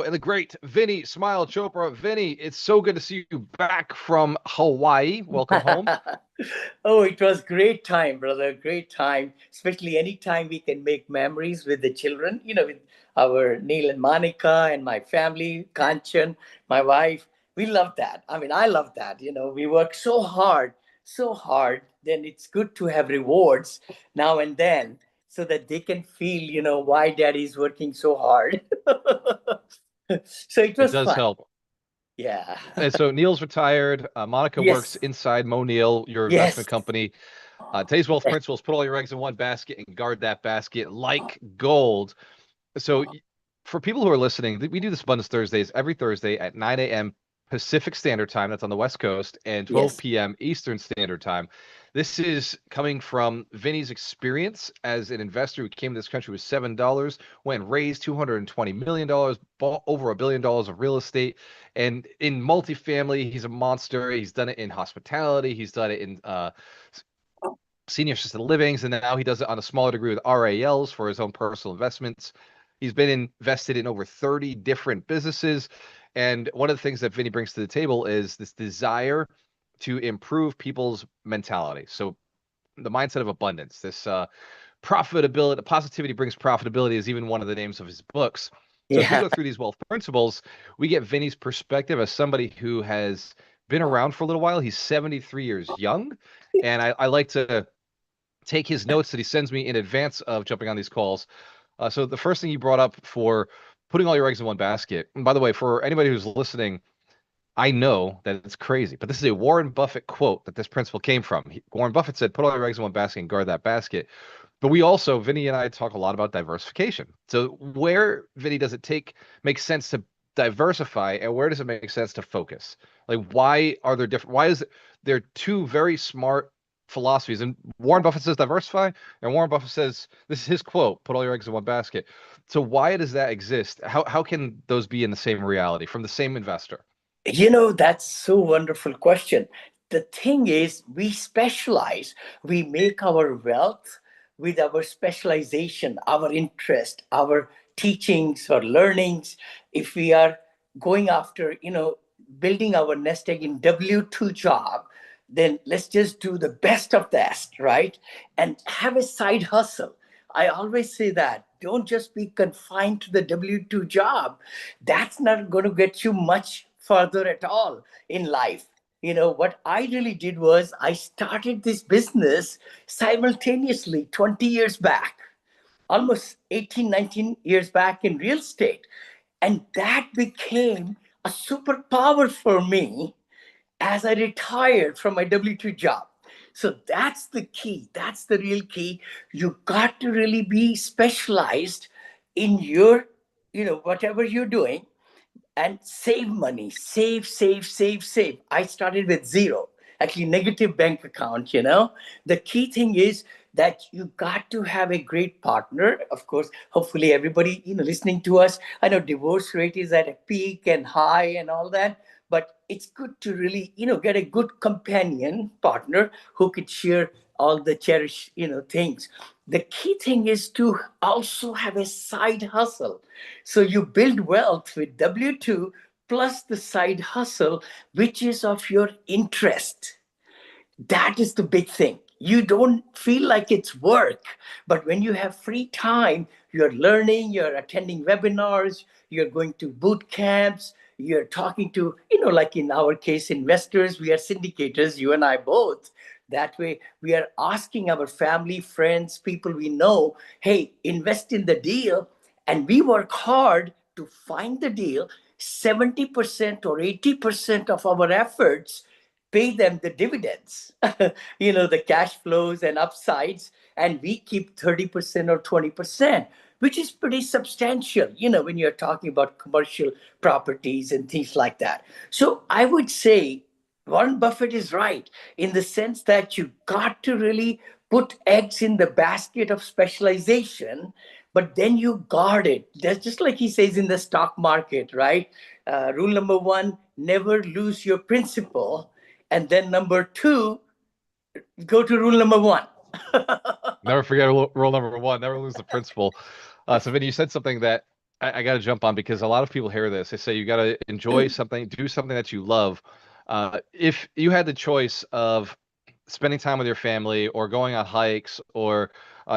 and the great Vinney Smile Chopra. Vinney, it's so good to see you back from Hawaii. Welcome home. Oh, it was great time, brother. Great time. Especially anytime we can make memories with the children, with our Neil and Monica and my family, Kanchan, my wife. We love that. I mean, I love that. We work so hard, so hard. Then it's good to have rewards now and then so that they can feel, why daddy's working so hard. So it It was does fun. help. Yeah. And so Neil's retired. Monica works Yes. inside Mo Neil, your Yes. investment company. Today's wealth principles: put all your eggs in one basket and guard that basket like gold. So, for people who are listening, we do this Abundance Thursdays every Thursday at 9 a.m. Pacific Standard Time. That's on the West Coast, and 12 Yes. p.m. Eastern Standard Time. This is coming from Vinny's experience as an investor who came to this country with $7, went and raised $220 million, bought over $1 billion of real estate, and in multifamily, he's a monster. He's done it in hospitality. He's done it in senior assisted livings, and now he does it on a smaller degree with RALs for his own personal investments. He's been invested in over 30 different businesses. And one of the things that Vinny brings to the table is this desire to improve people's mentality. So the mindset of abundance, this profitability, positivity brings profitability is even one of the names of his books. So as we Yeah. go through these wealth principles, we get Vinny's perspective as somebody who has been around for a little while. He's 73 years young. And I like to take his notes that he sends me in advance of jumping on these calls. So the first thing you brought up for putting all your eggs in one basket. And by the way, for anybody who's listening, I know that it's crazy, but this is a Warren Buffett quote that this principle came from. Warren Buffett said, "Put all your eggs in one basket and guard that basket." But we also, Vinny and I, talk a lot about diversification. So where, Vinny, does it make sense to diversify, and where does it make sense to focus? Like, why are there different? Why is there two very smart philosophies? And Warren Buffett says diversify, and Warren Buffett says this is his quote: "Put all your eggs in one basket." So why does that exist? How can those be in the same reality from the same investor? That's so wonderful question. The thing is, we specialize. We make our wealth with our specialization, our interest, our teachings or learnings. If we are going after, building our nest egg in W-2 job, then let's just do the best of the best, right? And have a side hustle. I always say that. Don't just be confined to the W-2 job. That's not going to get you much further at all in life. What I really did was I started this business simultaneously 20 years back, almost 18, 19 years back in real estate. And that became a superpower for me as I retired from my W-2 job. So that's the key. That's the real key. You got to really be specialized in your, whatever you're doing, and save money. Save, save, save, save. I started with zero, actually negative bank account. The key thing is that you got to have a great partner. Of course, hopefully everybody, listening to us, I know divorce rate is at a peak and high and all that, but it's good to really, get a good companion partner who could share all the cherished, things. The key thing is to also have a side hustle. So you build wealth with W-2 plus the side hustle, which is of your interest. That is the big thing. You don't feel like it's work, but when you have free time, you're learning, you're attending webinars, you're going to boot camps, you're talking to, like in our case, investors, we are syndicators, you and I both. That way, we are asking our family, friends, people we know, hey, invest in the deal. And we work hard to find the deal. 70% or 80% of our efforts pay them the dividends, the cash flows and upsides, and we keep 30% or 20%, which is pretty substantial, when you're talking about commercial properties and things like that. So I would say Warren Buffett is right in the sense that you got to really put eggs in the basket of specialization, but then you guard it. That's just like he says in the stock market, right? Rule number one, never lose your principal. And then number two, go to rule number one. Never forget rule number one: never lose the principle. So, Vinny, you said something that I got to jump on because a lot of people hear this. They say you got to enjoy something, do something that you love. If you had the choice of spending time with your family or going on hikes or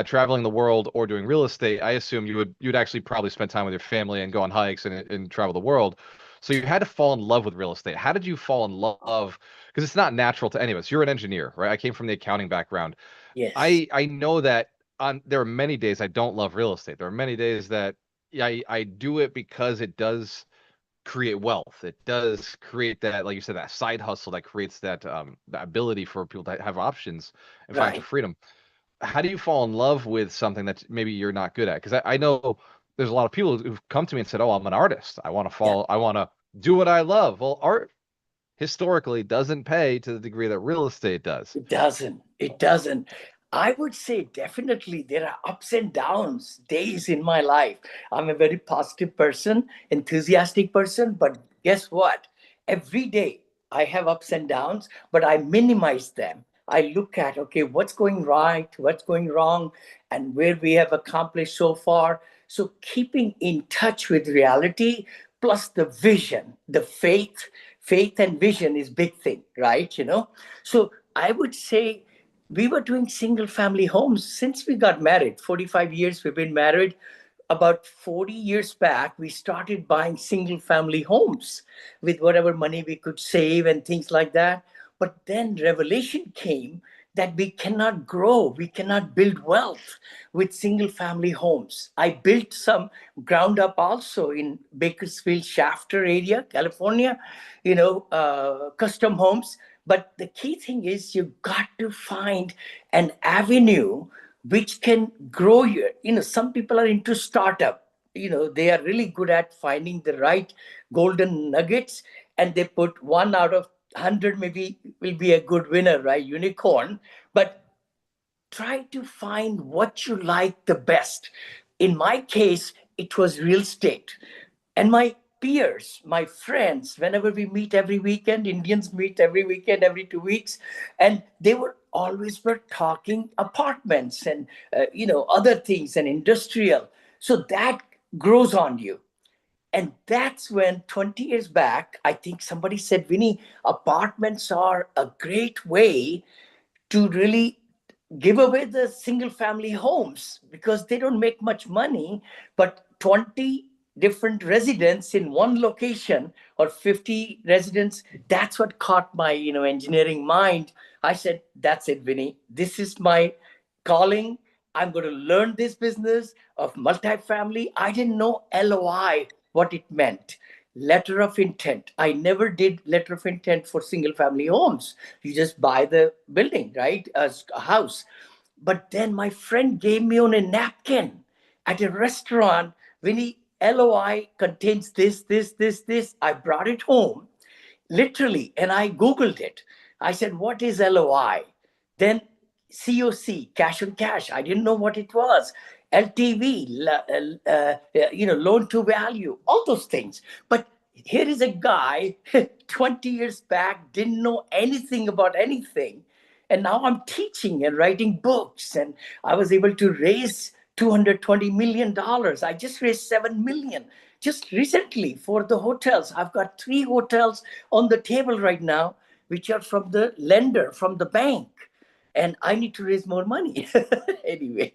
traveling the world or doing real estate, I assume you'd actually probably spend time with your family and go on hikes and travel the world. So you had to fall in love with real estate. How did you fall in love? Because it's not natural to any of us. You're an engineer, right? I came from the accounting background. Yes, I know that there are many days I don't love real estate. There are many days that yeah, I do it because it does create wealth. It does create that, like you said, that side hustle that creates that ability for people to have options and financial right. freedom. How do you fall in love with something that maybe you're not good at? Because I know there's a lot of people who've come to me and said, "Oh, I'm an artist. Yeah. I want to do what I love." Well, art historically doesn't pay to the degree that real estate does. It doesn't. It doesn't. I would say definitely there are ups and downs, days in my life. I'm a very positive person, enthusiastic person, but guess what? Every day I have ups and downs, but I minimize them. I look at, okay, what's going right, what's going wrong, and where we have accomplished so far. So keeping in touch with reality plus the vision, the faith and vision is big thing, right? So I would say we were doing single family homes since we got married. 45 years we've been married. About 40 years back, we started buying single family homes with whatever money we could save and things like that. But then revelation came that we cannot grow, we cannot build wealth with single family homes. I built some ground up also in Bakersfield, Shafter area, California, custom homes. But the key thing is you got to find an avenue which can grow your, some people are into startup. They are really good at finding the right golden nuggets, and they put one out of 100 maybe will be a good winner, right? Unicorn. But try to find what you like the best. In my case, it was real estate. And my peers, my friends, whenever we meet every weekend, Indians meet every weekend, every 2 weeks, and they were talking apartments and other things and industrial. So that grows on you. And that's when 20 years back, I think somebody said, Vinny, apartments are a great way to really give away the single family homes because they don't make much money, but 20 different residents in one location or 50 residents, that's what caught my engineering mind. I said, that's it, Vinny, this is my calling. I'm going to learn this business of multifamily. I didn't know LOI what it meant. Letter of intent. I never did letter of intent for single family homes. You just buy the building, right? As a house. But then my friend gave me on a napkin at a restaurant, Vinny, LOI contains this, this, this, this. I brought it home literally and I Googled it. I said, what is LOI? Then COC, cash on cash. I didn't know what it was. LTV, loan to value, all those things. But here is a guy 20 years back, didn't know anything about anything. And now I'm teaching and writing books. And I was able to raise $220 million. I just raised 7 million just recently for the hotels. I've got 3 hotels on the table right now, which are from the lender, from the bank. And I need to raise more money. Anyway,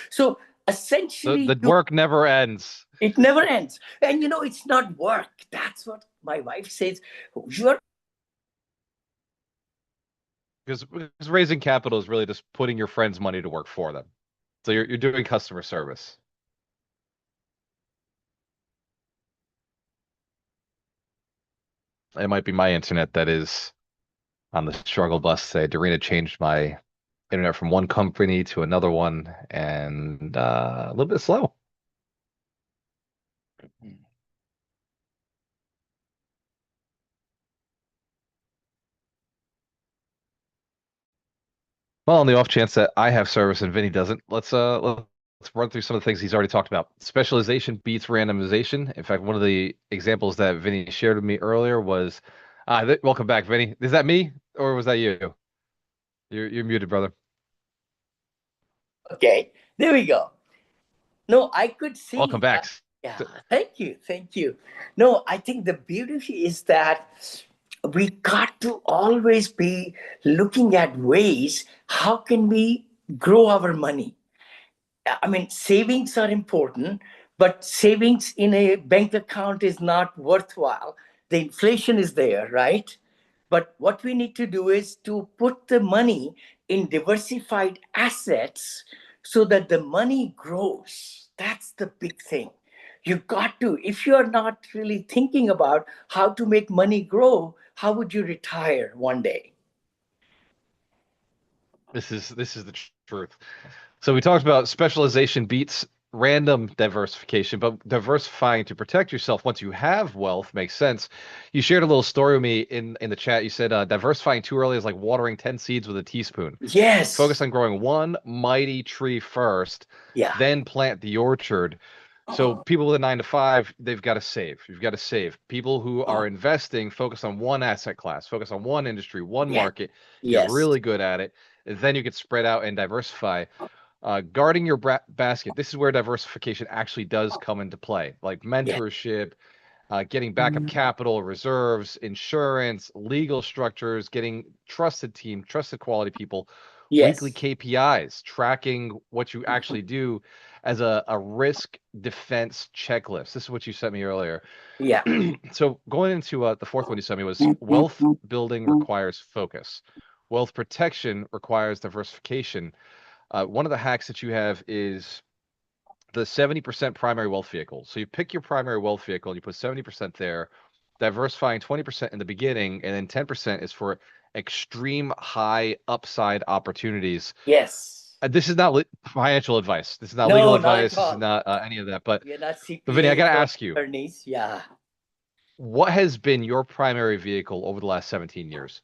so essentially, The work never ends. it never ends. And it's not work. That's what my wife says. You're Because raising capital is really just putting your friends' money to work for them. So you're doing customer service. It might be my internet that is on the struggle bus today. Dorina changed my internet from one company to another one, and a little bit slow. Well, on the off chance that I have service and Vinny doesn't, let's run through some of the things he's already talked about. Specialization beats randomization. In fact, one of the examples that Vinny shared with me earlier was, welcome back, Vinny. Is that me or was that you? You're muted, brother. okay. There we go. No, I could Welcome see. back. Yeah, thank you. Thank you. No, I think the beauty is that we got to always be looking at ways how can we grow our money. I mean, savings are important, but savings in a bank account is not worthwhile. The inflation is there, right? But what we need to do is to put the money in diversified assets so that the money grows. That's the big thing. You got to, if you're not really thinking about how to make money grow, how would you retire one day? This is the truth. So we talked about specialization beats random diversification, but diversifying to protect yourself once you have wealth makes sense. You shared a little story with me in the chat. You said diversifying too early is like watering 10 seeds with a teaspoon. Focus Yes. on growing one mighty tree first, Yeah. then plant the orchard. So people with a 9 to 5, they've got to save. You've got to save. People who are investing focus on one asset class, focus on one industry, one Yeah. market, get Yes. really good at it. And then you can spread out and diversify. Guarding your basket. This is where diversification actually does come into play, like Yeah. mentorship, getting backup capital, reserves, insurance, legal structures, getting trusted team, trusted quality people, weekly Yes. KPIs, tracking what you actually do as a risk defense checklist. This is what you sent me earlier. Yeah. So going into the fourth one you sent me was wealth building requires focus. Wealth protection requires diversification. One of the hacks that you have is the 70% primary wealth vehicle. So you pick your primary wealth vehicle, you put 70% there, diversifying 20% in the beginning, and then 10% is for extreme high upside opportunities. Yes. This is not financial advice. This is not legal No, not advice. at This is all. not any of that. But, We are not Vinny, I got CPAs to or ask you, attorneys. Yeah. what has been your primary vehicle over the last 17 years?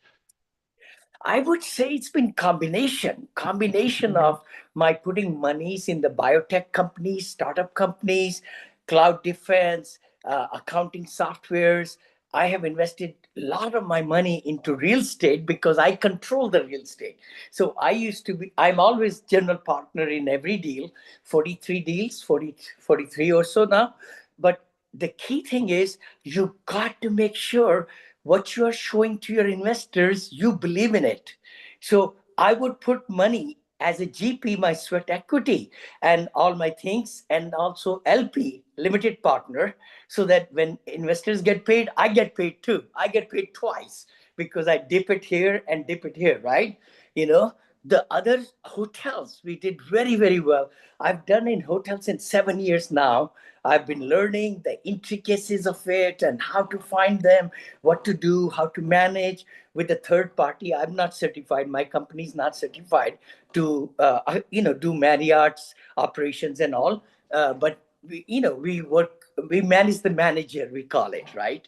I would say it's been combination of my putting monies in the biotech companies, startup companies, cloud defense, accounting softwares. I have invested a lot of my money into real estate because I control the real estate. So I'm always general partner in every deal, 43 deals, 43 or so now. But the key thing is you got to make sure what you are showing to your investors, you believe in it. So I would put money as a GP, my sweat equity, and all my things, and also LP, limited partner, so that when investors get paid, I get paid too. I get paid twice because I dip it here and dip it here, right? You know, the other hotels, we did very, very well. I've done in hotels in 7 years now. I've been learning the intricacies of it and how to find them, what to do, how to manage with a third party. I'm not certified. My company's not certified to, do Marriott's operations and all. But we manage the manager, we call it, right?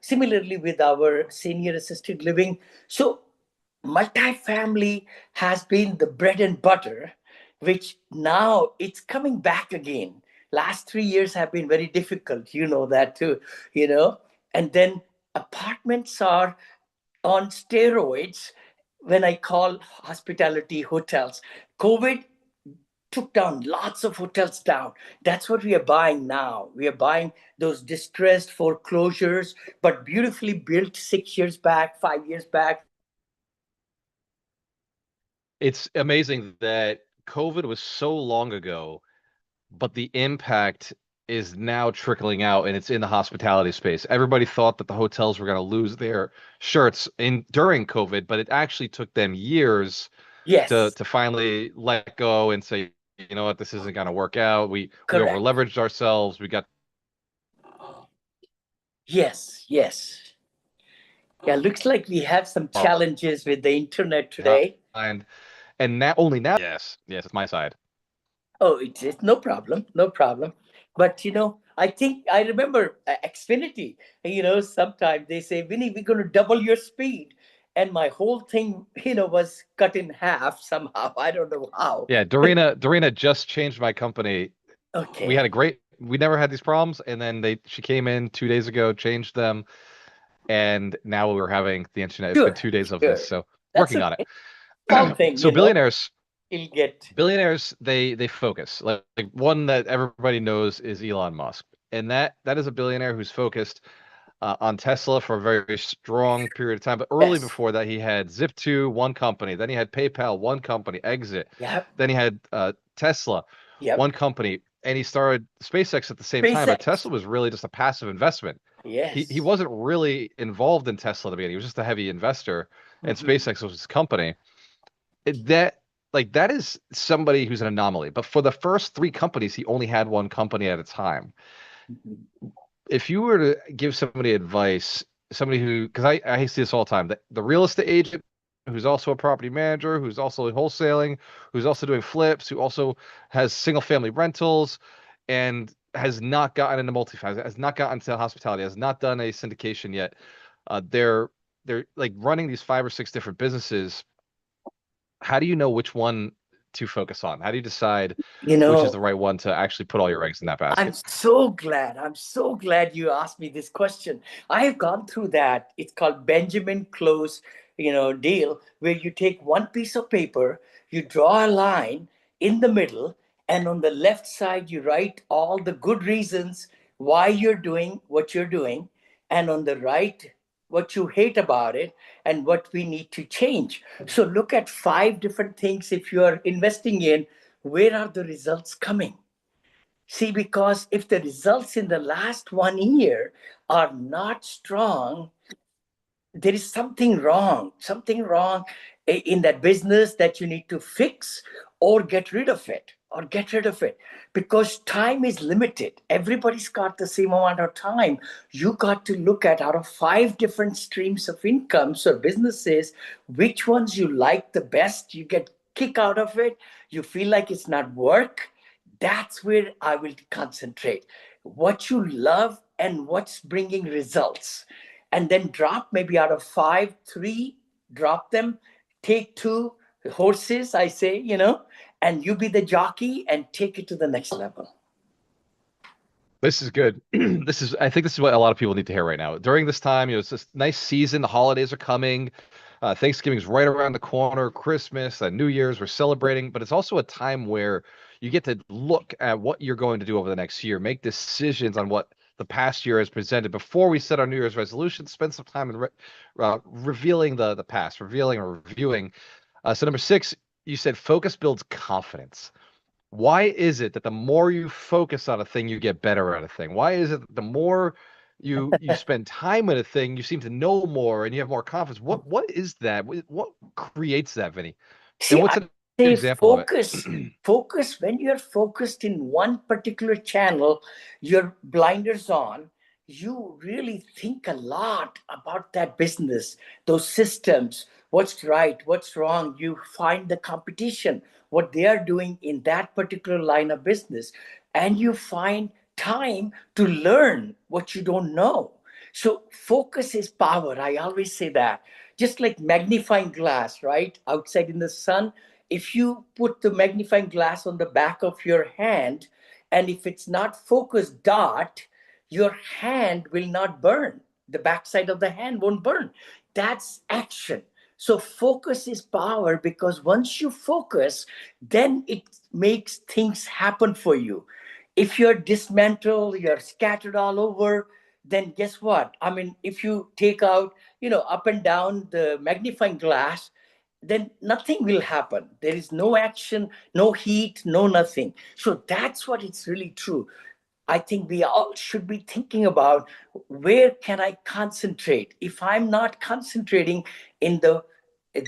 Similarly with our senior assisted living. So multifamily has been the bread and butter, which now it's coming back again. Last 3 years have been very difficult, you know that too, you know. And then apartments are on steroids when I call hospitality hotels. COVID took down lots of hotels down. That's what we are buying now. We are buying those distressed foreclosures, but beautifully built 6 years back, 5 years back. It's amazing that COVID was so long ago, but the impact is now trickling out and it's in the hospitality space. Everybody thought that the hotels were going to lose their shirts in during COVID, but it actually took them years to Yes, to finally let go and say, you know what, this isn't going to work out. We over correct. leveraged ourselves. We got Yes, yes. Yeah, looks like we have some challenges with the internet today. behind, and now only now. Yes, it's my side. Oh, it's no problem, no problem. But I think I remember Xfinity. Sometimes they say, Vinny, we're going to double your speed, and my whole thing, was cut in half somehow. I don't know how. Yeah, Dorina just changed my company. We had Okay, a great. We never had these problems, and then she came in 2 days ago, changed them, and now we're having the internet. It's been sure, 2 days of this, sure. so That's working a on small it. thing, So billionaires. He'll get. Billionaires, they focus. Like one that everybody knows is Elon Musk, and that is a billionaire who's focused on Tesla for a very strong period of time. But early Yes. before that, he had Zip2, one company. Then he had PayPal, one company, exit. Yep. Then he had Tesla, Yep. one company, and he started SpaceX at the same time. But SpaceX. Tesla was really just a passive investment. He Yes. wasn't really involved in Tesla at the beginning. He was just a heavy investor, and Hmm. SpaceX was his company. That that is somebody who's an anomaly. But for the first three companies, he only had one company at a time. Hmm. If you were to give somebody advice, somebody who, because I see this all the time, the real estate agent who's also a property manager, who's also wholesaling, who's also doing flips, who also has single family rentals, and has not gotten into multifamily, has not gotten into hospitality, has not done a syndication yet. They're like running these five or six different businesses. How do you know which one to focus on? How do you decide You which is know, the right one to actually put all your eggs in that I'm basket? so glad. I'm so glad you asked me this question. I have gone through that. It's called Benjamin Close, deal, where you take one piece of paper, you draw a line in the middle, and on the left side you write all the good reasons why you're doing what you're doing, and on the right what you hate about it and what we need to change. So look at five different things if you are investing in, where are the results coming? See, because if the results in the last 1 year are not strong, there is something wrong in that business that you need to fix or get rid of it because time is limited. Everybody's got the same amount of time. You got to look at out of five different streams of incomes or businesses, which ones you like the best, you get kick out of it, you feel like it's not work. That's where I will concentrate. What you love and what's bringing results, and then drop maybe out of five, three, drop them, take two horses, I say, and you be the jockey and take it to the next level. This is good. I think this is what a lot of people need to hear right now. During this time, it's this nice season. The holidays are coming. Thanksgiving's right around the corner. Christmas, New Year's, we're celebrating. But it's also a time where you get to look at what you're going to do over the next year, make decisions on what the past year has presented before we set our New Year's resolutions. Spend some time in revealing the past, revealing or reviewing. So number six, you said focus builds confidence. Why is it that the more you focus on a thing, you get better at a thing? Why is it that the more you spend time with a thing, you seem to know more and you have more confidence? What is that? What creates that, Vinny? And See, what's I an say example of it? focus when you're focused in one particular channel, your blinders on, you really think a lot about that business, those systems, what's right, what's wrong. You find the competition, what they are doing in that particular line of business, and you find time to learn what you don't know. So focus is power. I always say that. Just like magnifying glass, right? Outside in the sun, if you put the magnifying glass on the back of your hand, and if it's not focused dot, your hand will not burn. The backside of the hand won't burn. That's action. So focus is power because once you focus, then it makes things happen for you. If you're dismantled, you're scattered all over, then guess what? I mean, if you take out, up and down the magnifying glass, then nothing will happen. There is no action, no heat, no nothing. So that's what it's really true. I think we all should be thinking about, where can I concentrate? If I'm not concentrating in the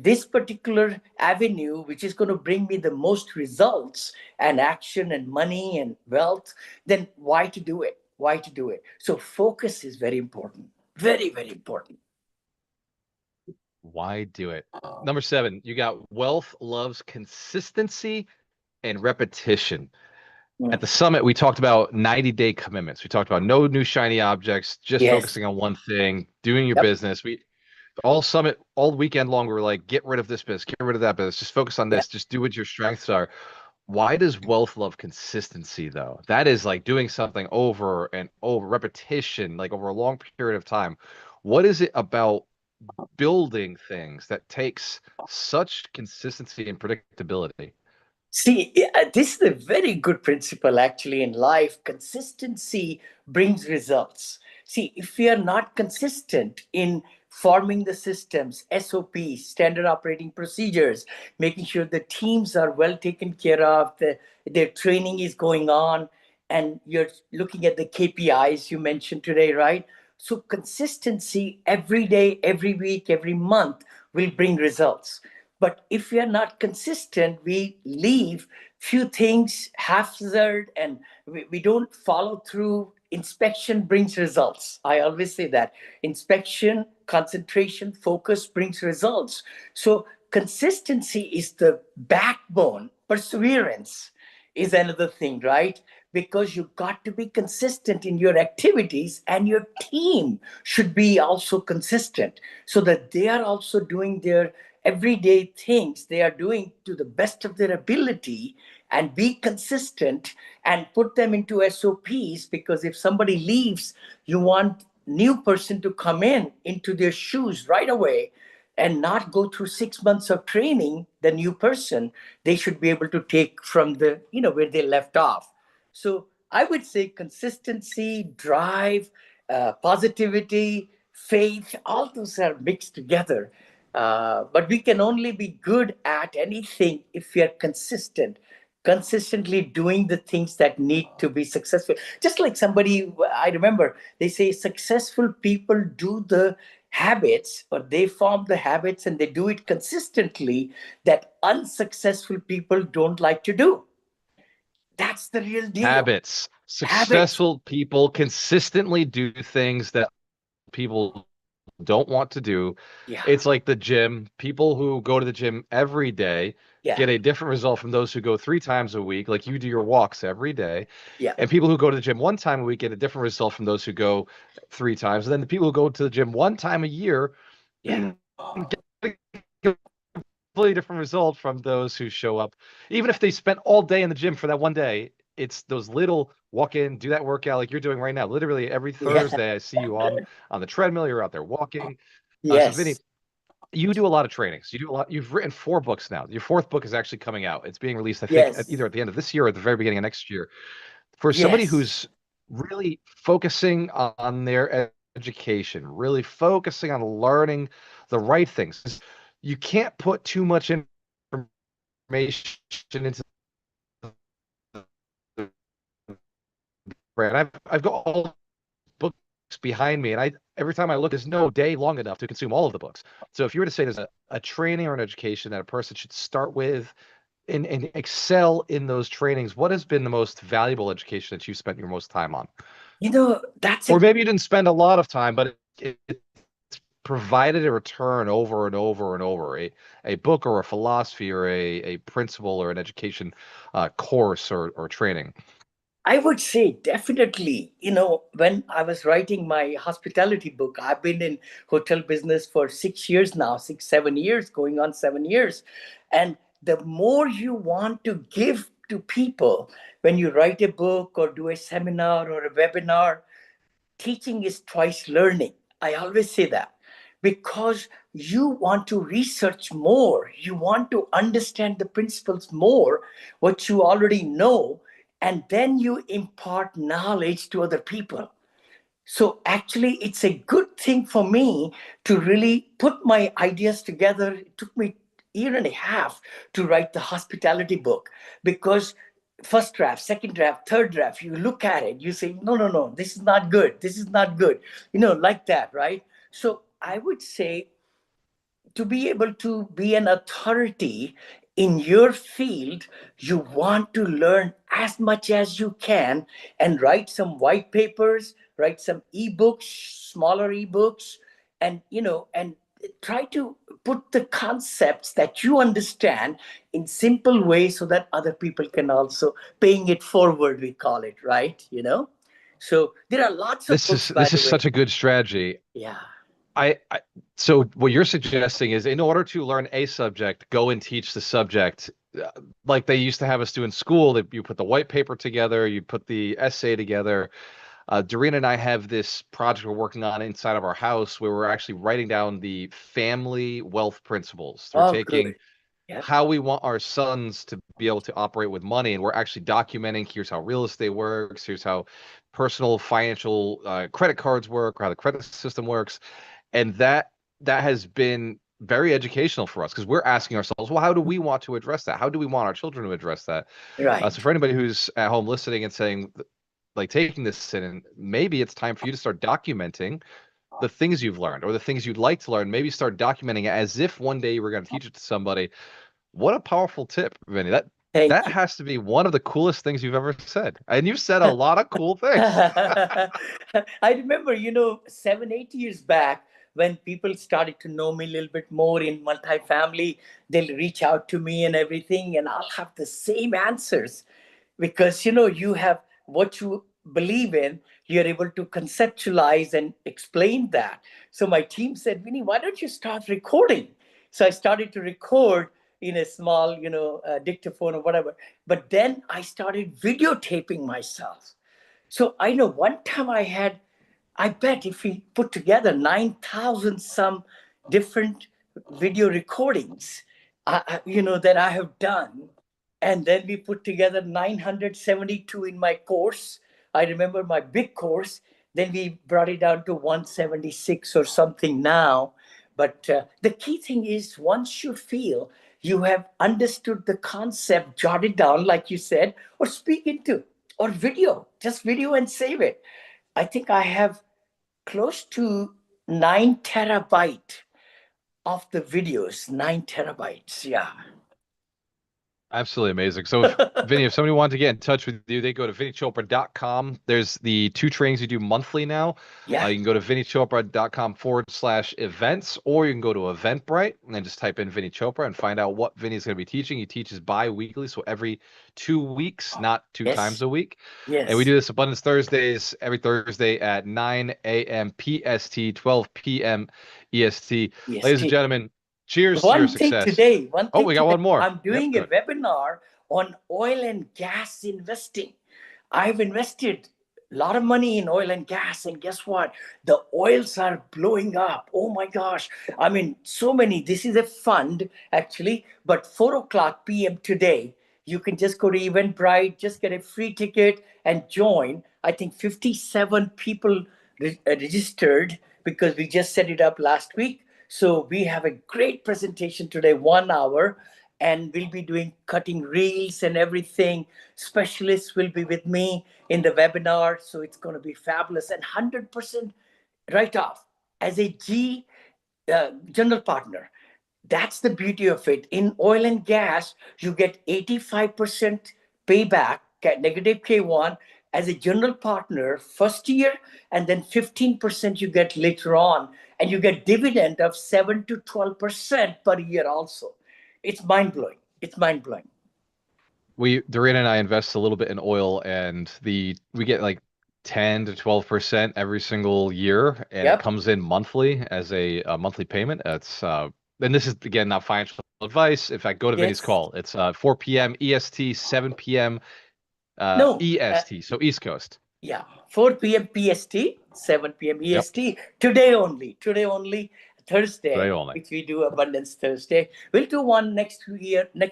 this particular avenue, which is going to bring me the most results and action and money and wealth, then why to do it? Why to do it? So focus is very important. Very, very important. Why do it? Number seven, you got wealth loves consistency and repetition. At the Mm. summit, we talked about 90-day commitments. We talked about no new shiny objects, just Yes. focusing on one thing, doing your Yep. business. We all summit all weekend long. We were like, get rid of this business, get rid of that business, just focus on Yep. this, just do what your strengths are. Why does wealth love consistency though? That is like doing something over and over, repetition, like over a long period of time. What is it about building things that takes such consistency and predictability? See, this is a very good principle actually in life. Consistency brings results. See, if we are not consistent in forming the systems, SOPs, standard operating procedures, making sure the teams are well taken care of, their training is going on, and you're looking at the KPIs you mentioned today, right? So, consistency every day, every week, every month will bring results. But if we are not consistent, we leave few things haphazard and we don't follow through. Inspection brings results. I always say that. Inspection, concentration, focus brings results. So consistency is the backbone. Perseverance is another thing, right? Because you got to be consistent in your activities, and your team should be also consistent so that they are also doing their everyday things they are doing to the best of their ability, and be consistent and put them into SOPs. Because if somebody leaves, you want new person to come in into their shoes right away and not go through 6 months of training. The new person, they should be able to take from the where they left off. So I would say consistency, drive, positivity, faith, all those are mixed together. But we can only be good at anything if we are consistent, consistently doing the things that need to be successful. Just like somebody, I remember, they say successful people do the habits, or they form the habits and they do it consistently, that unsuccessful people don't like to do. That's the real deal. Habits. Habits. Successful people consistently do things that people don't want to do. Yeah. It's like the gym. People who go to the gym every day Yeah. get a different result from those who go 3 times a week, like you do your walks every day. Yeah. And people who go to the gym 1 time a week get a different result from those who go 3 times. And then the people who go to the gym 1 time a year Yeah. get a completely different result from those who show up. Even if they spent all day in the gym for that one day, it's those little walk in, do that workout like you're doing right now. Literally every Yeah. Thursday, I see you on the treadmill. You're out there walking. So Vinney, Yes. you do a lot of trainings. You do a lot. You've written 4 books now. Your fourth book is actually coming out. It's being released, I think, Yes. either at the end of this year or at the very beginning of next year. For somebody Yes. who's really focusing on their education, really focusing on learning the right things, you can't put too much information into the brand. I've got all books behind me, and I every time I look, there's no day long enough to consume all of the books. So if you were to say there's a training or an education that a person should start with and excel in those trainings, what has been the most valuable education that you spent your most time on? That's Or a maybe you didn't spend a lot of time, but it provided a return over and over and over. A book or a philosophy or a principle or an education course or training. I would say definitely, when I was writing my hospitality book, I've been in hotel business for 6 years now, 6, 7 years, going on 7 years. And the more you want to give to people when you write a book or do a seminar or a webinar, teaching is twice learning. I always say that because you want to research more, you want to understand the principles more, what you already know, and then you impart knowledge to other people. So actually, it's a good thing for me to really put my ideas together. It took me a year and a half to write the hospitality book, because first draft, second draft, third draft, you look at it, you say, no, no, no, this is not good. This is not good. Like that, right? So I would say, to be able to be an authority in your field, you want to learn as much as you can and write some white papers, write some ebooks, smaller ebooks, and try to put the concepts that you understand in simple ways so that other people can also paying it forward, we call it, right. So there are lots of This books, is by this the is way. such a good strategy. Yeah. So what you're suggesting is in order to learn a subject, go and teach the subject like they used to have us do in school, that you put the white paper together, you put the essay together. Doreen and I have this project we're working on inside of our house where we're actually writing down the family wealth principles. We're Oh, taking good. Yeah. how we want our sons to be able to operate with money. And we're actually documenting, here's how real estate works, here's how personal financial credit cards work, or how the credit system works. And that has been very educational for us because we're asking ourselves, well, how do we want to address that? How do we want our children to address that? So Right. for anybody who's at home listening and saying, like, taking this in, and maybe it's time for you to start documenting the things you've learned or the things you'd like to learn, maybe start documenting it as if one day you were going to teach it to somebody. What a powerful tip, Vinny. That Thank you. has to be one of the coolest things you've ever said. And you've said a lot of cool things. I remember, 7, 8 years back, when people started to know me a little bit more in multifamily, they'll reach out to me and everything, and I'll have the same answers because, you have what you believe in, you're able to conceptualize and explain that. So my team said, Vinny, why don't you start recording? So I started to record in a small, dictaphone or whatever. But then I started videotaping myself. So I know one time I bet if we put together 9,000 some different video recordings, that I have done, and then we put together 972 in my course. I remember my big course. Then we brought it down to 176 or something now. But the key thing is once you feel you have understood the concept, jot it down, like you said, or speak into, or just video and save it. I think I have close to 9 terabyte of the videos, 9 terabytes. Yeah. Absolutely amazing. So if Vinny, if somebody wanted to get in touch with you, they go to vinnychopra.com. There's the two trainings you do monthly now. Yeah. You can go to vinnychopra.com/events, or you can go to Eventbrite and then just type in Vinny Chopra and find out what Vinny's going to be teaching. He teaches bi-weekly, so every 2 weeks, not two times Yes. a week. And we Yes. do this Abundance Thursdays every Thursday at 9 a.m. PST, 12 p.m. EST. Ladies and EST. gentlemen, cheers to your success. Oh, we got one more. I'm Yep, doing a good. webinar on oil and gas investing. I've invested a lot of money in oil and gas, and guess what? The oils are blowing up. Oh my gosh. I mean, so many. This is a fund, actually, but 4 o'clock p.m. today, you can just go to Eventbrite, just get a free ticket and join. I think 57 people registered because we just set it up last week. So we have a great presentation today, 1 hour, and we'll be doing cutting reels and everything. Specialists will be with me in the webinar, so it's going to be fabulous and 100% write off as a general partner. That's the beauty of it. In oil and gas, you get 85% payback, negative K1 as a general partner first year, and then 15% you get later on. And you get dividend of 7 to 12% per year also. It's mind blowing. It's mind blowing. Doreen and I invest a little bit in oil, and we get like 10 to 12% every single year, and it Yep. comes in monthly as a monthly payment. It's and this is again not financial advice. In fact, go to Vinny's Yes. call. It's 4 p.m. EST, 7 p.m. No. EST, so East Coast. Yeah, 4 p.m. PST, 7 p.m. Yep, EST. Today only, today Thursday, only. which we do Abundance Thursday. We'll do one next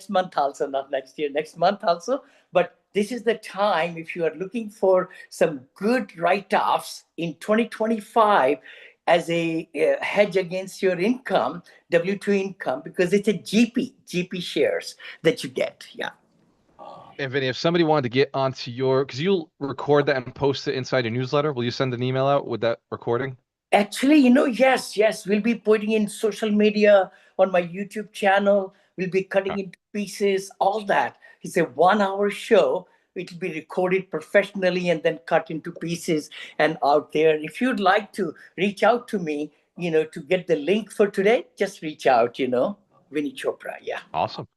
month also, not next year, next month also. But this is the time if you are looking for some good write-offs in 2025 as a hedge against your income, W2 income, because it's a GP shares that you get. Yeah. And Vinny, if somebody wanted to get onto because you'll record that and post it inside your newsletter, will you send an email out with that recording? Actually, yes, we'll be putting in social media on my YouTube channel. We'll be cutting into pieces, all that. It's a 1 hour show. It'll be recorded professionally and then cut into pieces and out there. If you'd like to reach out to me, to get the link for today, just reach out, Vinney Chopra. Yeah. Awesome.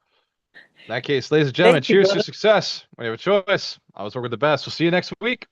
In that case, ladies and gentlemen, Thank you, cheers to brother. success. When you have a choice, I always work with the best. We'll see you next week.